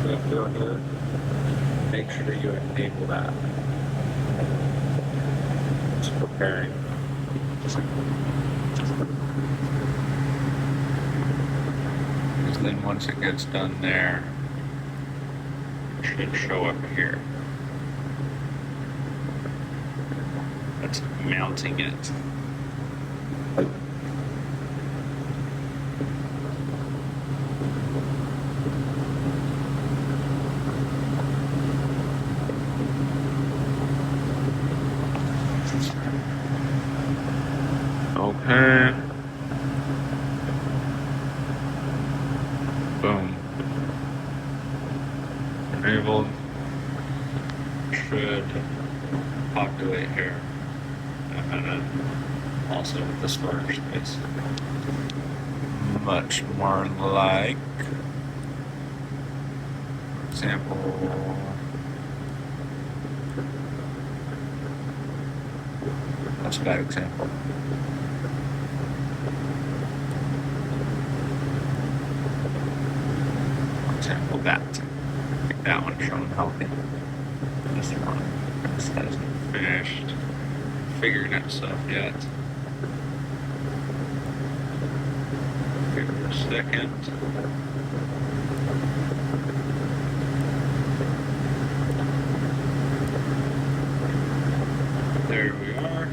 you have to go here. Make sure you enable that. It's preparing. Because then once it gets done there, it should show up here. That's mounting it. Okay. Boom. Enabled. Should populate here. And then also with the storage space. Much more like, for example, that's a bad example. For example, that. Make that one shown healthy. This one. This hasn't finished figuring out stuff yet. Give it a second. There we are.